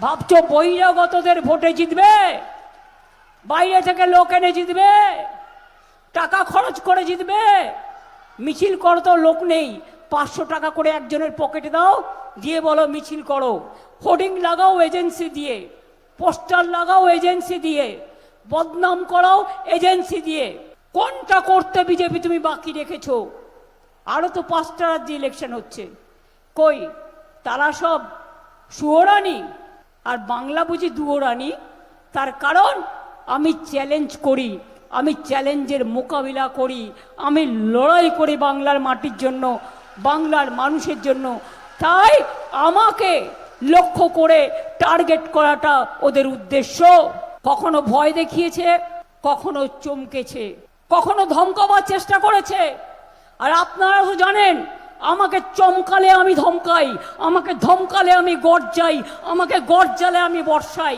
ভাবছো বহিরাগতদের ভোটে জিতবে? বাইরে থেকে লোক এনে জিতবে? টাকা খরচ করে জিতবে? মিছিল করো তো লোক নেই, 500 টাকা করে একজনের পকেটে দাও, দিয়ে বলো মিছিল করো। হোর্ডিং লাগাও এজেন্সি দিয়ে, পোস্টার লাগাও এজেন্সি দিয়ে, বদনাম করাও এজেন্সি দিয়ে। কোনটা করতে বিজেপি তুমি বাকি রেখেছো? আরো তো 5টা রাজ্যে ইলেকশন হচ্ছে, কই তারা সব সুয়োরানি? আর বাংলা বুঝি দুয়োরানি? তার কারণ আমি চ্যালেঞ্জ করি, আমি চ্যালেঞ্জের মোকাবিলা করি, আমি লড়াই করি বাংলার মাটির জন্য, বাংলার মানুষের জন্য। তাই আমাকে লক্ষ্য করে টার্গেট করাটা ওদের উদ্দেশ্য। কখনো ভয় দেখিয়েছে, কখনো চমকেছে, কখনো ধমকাবার চেষ্টা করেছে। আর আপনারা তো জানেন, আমাকে চমকালে আমি ধমকাই, আমাকে ধমকালে আমি গর্জাই, আমাকে গর্জালে আমি বর্ষাই।